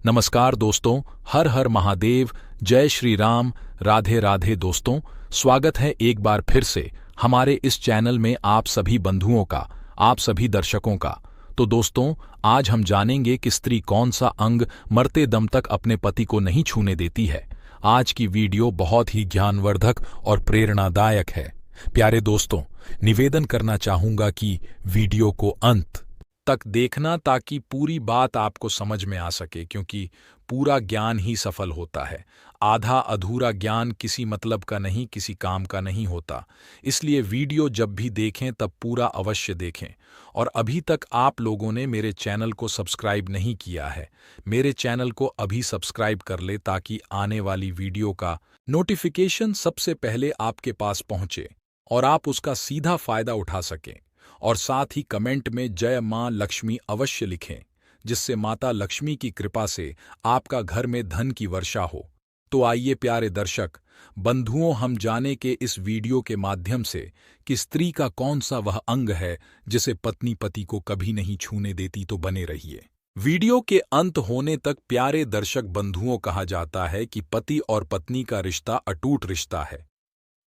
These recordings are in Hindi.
नमस्कार दोस्तों, हर हर महादेव, जय श्री राम, राधे राधे दोस्तों। स्वागत है एक बार फिर से हमारे इस चैनल में आप सभी बंधुओं का, आप सभी दर्शकों का। तो दोस्तों, आज हम जानेंगे कि स्त्री कौन सा अंग मरते दम तक अपने पति को नहीं छूने देती है। आज की वीडियो बहुत ही ज्ञानवर्धक और प्रेरणादायक है। प्यारे दोस्तों, निवेदन करना चाहूंगा कि वीडियो को अंत तक देखना ताकि पूरी बात आपको समझ में आ सके, क्योंकि पूरा ज्ञान ही सफल होता है। आधा अधूरा ज्ञान किसी मतलब का नहीं, किसी काम का नहीं होता। इसलिए वीडियो जब भी देखें तब पूरा अवश्य देखें। और अभी तक आप लोगों ने मेरे चैनल को सब्सक्राइब नहीं किया है, मेरे चैनल को अभी सब्सक्राइब कर ले ताकि आने वाली वीडियो का नोटिफिकेशन सबसे पहले आपके पास पहुंचे और आप उसका सीधा फायदा उठा सकें। और साथ ही कमेंट में जय मां लक्ष्मी अवश्य लिखें, जिससे माता लक्ष्मी की कृपा से आपका घर में धन की वर्षा हो। तो आइए प्यारे दर्शक बंधुओं, हम जाने के इस वीडियो के माध्यम से कि स्त्री का कौन सा वह अंग है जिसे पत्नी पति को कभी नहीं छूने देती। तो बने रहिए वीडियो के अंत होने तक। प्यारे दर्शक बंधुओं, कहा जाता है कि पति और पत्नी का रिश्ता अटूट रिश्ता है।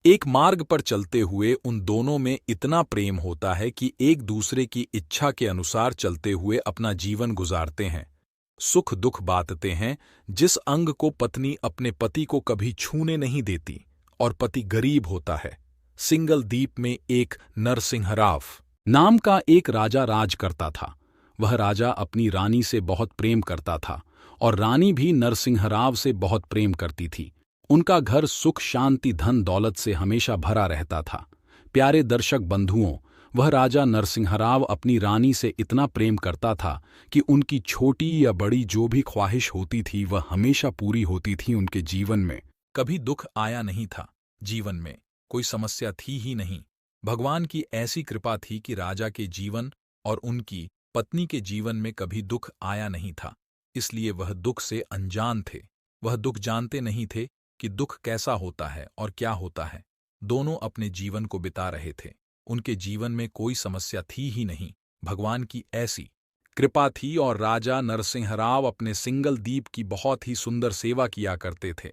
एक मार्ग पर चलते हुए उन दोनों में इतना प्रेम होता है कि एक दूसरे की इच्छा के अनुसार चलते हुए अपना जीवन गुजारते हैं, सुख दुख बांटते हैं। जिस अंग को पत्नी अपने पति को कभी छूने नहीं देती और पति गरीब होता है। सिंगल द्वीप में एक नरसिंहराव नाम का एक राजा राज करता था। वह राजा अपनी रानी से बहुत प्रेम करता था और रानी भी नरसिंहराव से बहुत प्रेम करती थी। उनका घर सुख शांति धन दौलत से हमेशा भरा रहता था। प्यारे दर्शक बंधुओं, वह राजा नरसिंहराव अपनी रानी से इतना प्रेम करता था कि उनकी छोटी या बड़ी जो भी ख्वाहिश होती थी वह हमेशा पूरी होती थी। उनके जीवन में कभी दुख आया नहीं था, जीवन में कोई समस्या थी ही नहीं। भगवान की ऐसी कृपा थी कि राजा के जीवन और उनकी पत्नी के जीवन में कभी दुख आया नहीं था। इसलिए वह दुख से अनजान थे। वह दुख जानते नहीं थे कि दुख कैसा होता है और क्या होता है। दोनों अपने जीवन को बिता रहे थे। उनके जीवन में कोई समस्या थी ही नहीं। भगवान की ऐसी कृपा थी और राजा नरसिंहराव अपने सिंगल द्वीप की बहुत ही सुंदर सेवा किया करते थे।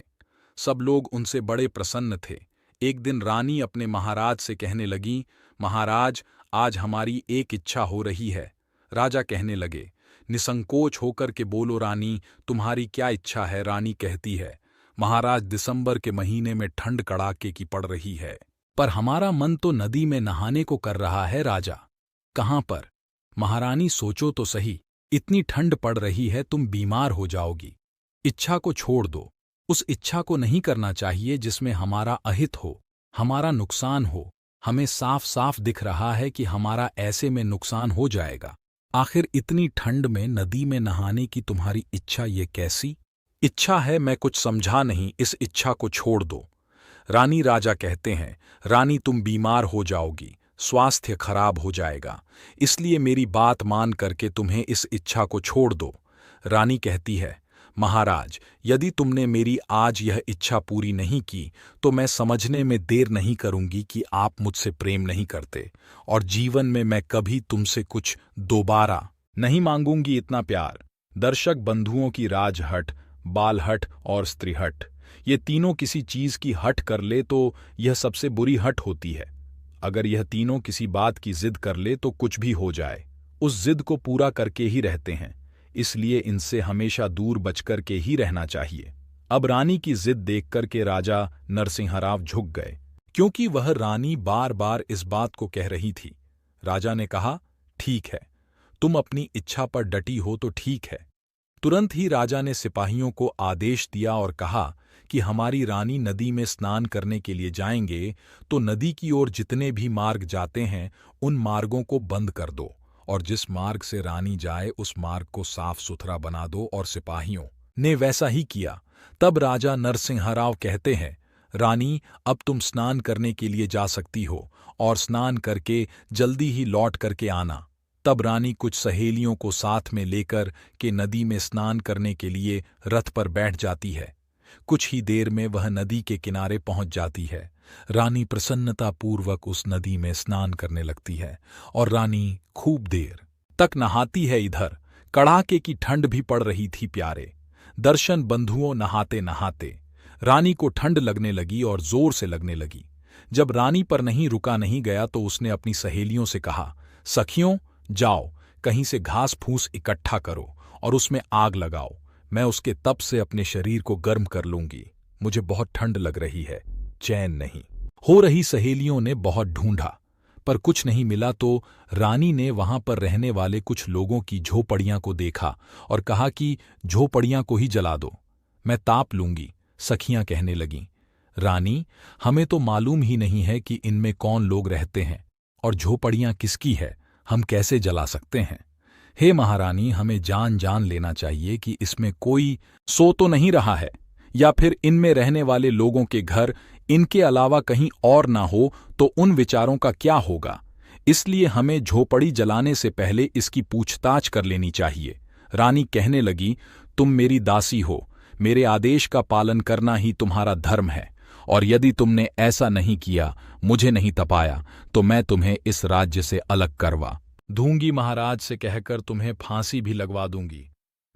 सब लोग उनसे बड़े प्रसन्न थे। एक दिन रानी अपने महाराज से कहने लगी, महाराज, आज हमारी एक इच्छा हो रही है। राजा कहने लगे, निसंकोच होकर के बोलो रानी, तुम्हारी क्या इच्छा है। रानी कहती है, महाराज, दिसंबर के महीने में ठंड कड़ाके की पड़ रही है, पर हमारा मन तो नदी में नहाने को कर रहा है। राजा, कहाँ पर? महारानी, सोचो तो सही, इतनी ठंड पड़ रही है, तुम बीमार हो जाओगी। इच्छा को छोड़ दो। उस इच्छा को नहीं करना चाहिए जिसमें हमारा अहित हो, हमारा नुकसान हो। हमें साफ साफ दिख रहा है कि हमारा ऐसे में नुकसान हो जाएगा। आखिर इतनी ठंड में नदी में नहाने की तुम्हारी इच्छा ये कैसी इच्छा है? मैं कुछ समझा नहीं। इस इच्छा को छोड़ दो। रानी राजा कहते हैं, रानी, तुम बीमार हो जाओगी, स्वास्थ्य खराब हो जाएगा, इसलिए मेरी बात मान करके तुम्हें इस इच्छा को छोड़ दो। रानी कहती है, महाराज, यदि तुमने मेरी आज यह इच्छा पूरी नहीं की तो मैं समझने में देर नहीं करूंगी कि आप मुझसे प्रेम नहीं करते, और जीवन में मैं कभी तुमसे कुछ दोबारा नहीं मांगूंगी इतना प्यार। दर्शक बंधुओं की राजहट, बालहट और स्त्रीहट, ये तीनों किसी चीज की हट कर ले तो यह सबसे बुरी हट होती है। अगर यह तीनों किसी बात की जिद कर ले तो कुछ भी हो जाए, उस जिद को पूरा करके ही रहते हैं। इसलिए इनसे हमेशा दूर बचकर के ही रहना चाहिए। अब रानी की जिद देखकर के राजा नरसिंहराव झुक गए, क्योंकि वह रानी बार बार इस बात को कह रही थी। राजा ने कहा, ठीक है, तुम अपनी इच्छा पर डटी हो तो ठीक है। तुरंत ही राजा ने सिपाहियों को आदेश दिया और कहा कि हमारी रानी नदी में स्नान करने के लिए जाएंगे तो नदी की ओर जितने भी मार्ग जाते हैं उन मार्गों को बंद कर दो, और जिस मार्ग से रानी जाए उस मार्ग को साफ सुथरा बना दो। और सिपाहियों ने वैसा ही किया। तब राजा नरसिंहराव कहते हैं, रानी, अब तुम स्नान करने के लिए जा सकती हो और स्नान करके जल्दी ही लौट करके आना। तब रानी कुछ सहेलियों को साथ में लेकर के नदी में स्नान करने के लिए रथ पर बैठ जाती है। कुछ ही देर में वह नदी के किनारे पहुंच जाती है। रानी प्रसन्नतापूर्वक उस नदी में स्नान करने लगती है और रानी खूब देर तक नहाती है। इधर कड़ाके की ठंड भी पड़ रही थी। प्यारे दर्शन बंधुओं नहाते नहाते रानी को ठंड लगने लगी और जोर से लगने लगी। जब रानी पर नहीं रुका नहीं गया तो उसने अपनी सहेलियों से कहा, सखियों, जाओ कहीं से घास फूस इकट्ठा करो और उसमें आग लगाओ। मैं उसके तप से अपने शरीर को गर्म कर लूंगी। मुझे बहुत ठंड लग रही है, चैन नहीं हो रही। सहेलियों ने बहुत ढूंढा पर कुछ नहीं मिला तो रानी ने वहां पर रहने वाले कुछ लोगों की झोपड़ियां को देखा और कहा कि झोपड़ियां को ही जला दो, मैं ताप लूंगी। सखियां कहने लगीं, रानी, हमें तो मालूम ही नहीं है कि इनमें कौन लोग रहते हैं और झोपड़ियां किसकी है, हम कैसे जला सकते हैं। हे महारानी, हमें जान जान लेना चाहिए कि इसमें कोई सो तो नहीं रहा है, या फिर इनमें रहने वाले लोगों के घर इनके अलावा कहीं और ना हो तो उन विचारों का क्या होगा। इसलिए हमें झोपड़ी जलाने से पहले इसकी पूछताछ कर लेनी चाहिए। रानी कहने लगी, तुम मेरी दासी हो, मेरे आदेश का पालन करना ही तुम्हारा धर्म है, और यदि तुमने ऐसा नहीं किया, मुझे नहीं तपाया, तो मैं तुम्हें इस राज्य से अलग करवा दूंगी, महाराज से कहकर तुम्हें फांसी भी लगवा दूंगी।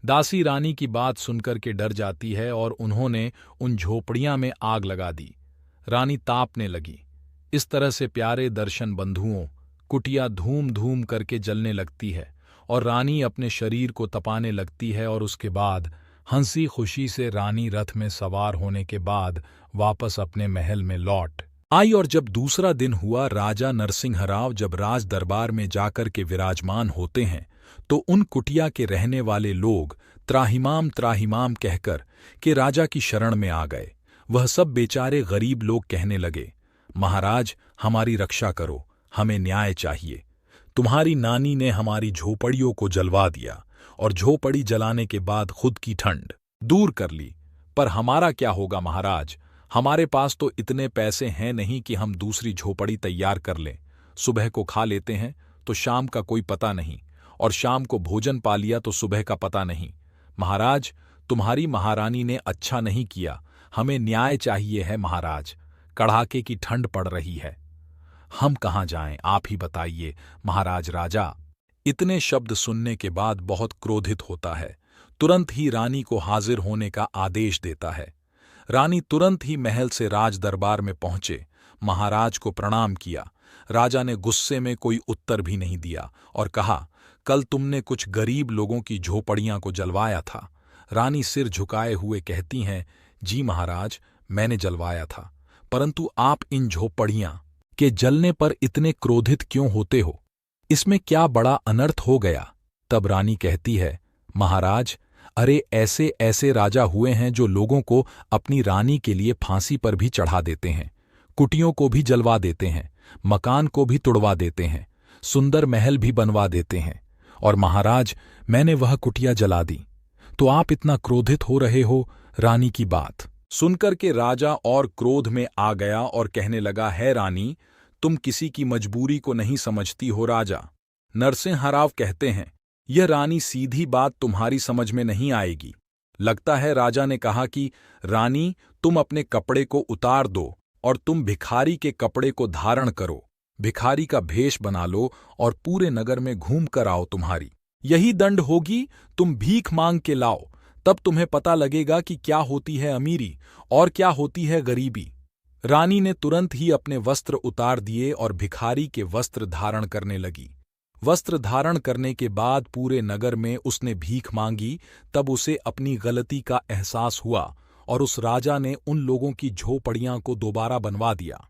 दासी रानी की बात सुनकर के डर जाती है और उन्होंने उन झोपड़ियां में आग लगा दी। रानी तापने लगी। इस तरह से प्यारे दर्शन बंधुओं, कुटिया धूम धूम करके जलने लगती है और रानी अपने शरीर को तपाने लगती है। और उसके बाद हंसी खुशी से रानी रथ में सवार होने के बाद वापस अपने महल में लौट आई। और जब दूसरा दिन हुआ, राजा नरसिंह राव जब राज दरबार में जाकर के विराजमान होते हैं तो उन कुटिया के रहने वाले लोग त्राहिमाम त्राहिमाम कहकर के राजा की शरण में आ गए। वह सब बेचारे गरीब लोग कहने लगे, महाराज, हमारी रक्षा करो, हमें न्याय चाहिए। तुम्हारी नानी ने हमारी झोपड़ियों को जलवा दिया और झोपड़ी जलाने के बाद खुद की ठंड दूर कर ली, पर हमारा क्या होगा महाराज? हमारे पास तो इतने पैसे हैं नहीं कि हम दूसरी झोपड़ी तैयार कर लें। सुबह को खा लेते हैं तो शाम का कोई पता नहीं, और शाम को भोजन पा लिया तो सुबह का पता नहीं। महाराज, तुम्हारी महारानी ने अच्छा नहीं किया, हमें न्याय चाहिए है महाराज। कड़ाके की ठंड पड़ रही है, हम कहाँ जाएं, आप ही बताइए महाराज। राजा इतने शब्द सुनने के बाद बहुत क्रोधित होता है, तुरंत ही रानी को हाजिर होने का आदेश देता है। रानी तुरंत ही महल से राज दरबार में पहुंचे, महाराज को प्रणाम किया। राजा ने गुस्से में कोई उत्तर भी नहीं दिया और कहा, कल तुमने कुछ गरीब लोगों की झोपड़ियां को जलवाया था। रानी सिर झुकाए हुए कहती हैं, जी महाराज, मैंने जलवाया था, परंतु आप इन झोपड़ियां के जलने पर इतने क्रोधित क्यों होते हो? इसमें क्या बड़ा अनर्थ हो गया? तब रानी कहती है, महाराज, अरे ऐसे ऐसे राजा हुए हैं जो लोगों को अपनी रानी के लिए फांसी पर भी चढ़ा देते हैं, कुटियों को भी जलवा देते हैं, मकान को भी तुड़वा देते हैं, सुंदर महल भी बनवा देते हैं, और महाराज, मैंने वह कुटिया जला दी, तो आप इतना क्रोधित हो रहे हो? रानी की बात सुनकर के राजा और क्रोध में आ गया और कहने लगा, है रानी, तुम किसी की मजबूरी को नहीं समझती हो। राजा नरसिंह राव कहते हैं, यह रानी सीधी बात तुम्हारी समझ में नहीं आएगी। लगता है राजा ने कहा कि रानी, तुम अपने कपड़े को उतार दो और तुम भिखारी के कपड़े को धारण करो, भिखारी का भेष बना लो और पूरे नगर में घूम कर आओ। तुम्हारी यही दंड होगी, तुम भीख मांग के लाओ, तब तुम्हें पता लगेगा कि क्या होती है अमीरी और क्या होती है गरीबी। रानी ने तुरंत ही अपने वस्त्र उतार दिए और भिखारी के वस्त्र धारण करने लगी। वस्त्र धारण करने के बाद पूरे नगर में उसने भीख मांगी। तब उसे अपनी गलती का एहसास हुआ और उस राजा ने उन लोगों की झोपड़ियां को दोबारा बनवा दिया।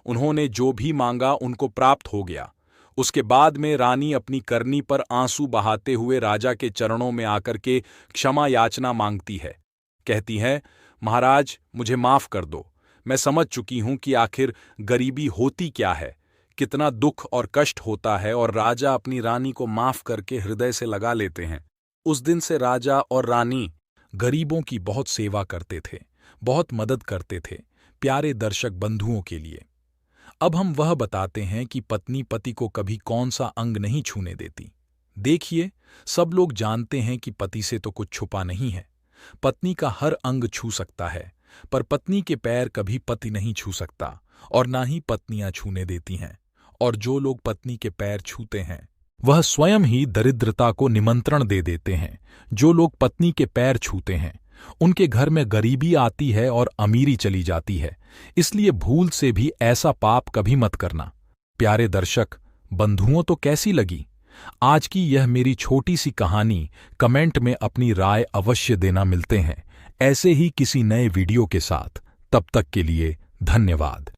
उन्होंने जो भी मांगा उनको प्राप्त हो गया। उसके बाद में रानी अपनी करनी पर आंसू बहाते हुए राजा के चरणों में आकर के क्षमा याचना मांगती है। कहती है, महाराज, मुझे माफ कर दो, मैं समझ चुकी हूं कि आखिर गरीबी होती क्या है, कितना दुख और कष्ट होता है। और राजा अपनी रानी को माफ करके हृदय से लगा लेते हैं। उस दिन से राजा और रानी गरीबों की बहुत सेवा करते थे, बहुत मदद करते थे, प्यारे दर्शक बंधुओं के लिए। अब हम वह बताते हैं कि पत्नी पति को कभी कौन सा अंग नहीं छूने देती। देखिए, सब लोग जानते हैं कि पति से तो कुछ छुपा नहीं है, पत्नी का हर अंग छू सकता है, पर पत्नी के पैर कभी पति नहीं छू सकता और ना ही पत्नियां छूने देती हैं। और जो लोग पत्नी के पैर छूते हैं वह स्वयं ही दरिद्रता को निमंत्रण दे देते हैं। जो लोग पत्नी के पैर छूते हैं उनके घर में गरीबी आती है और अमीरी चली जाती है, इसलिए भूल से भी ऐसा पाप कभी मत करना। प्यारे दर्शक बंधुओं, तो कैसी लगी आज की यह मेरी छोटी सी कहानी? कमेंट में अपनी राय अवश्य देना। मिलते हैं ऐसे ही किसी नए वीडियो के साथ। तब तक के लिए धन्यवाद।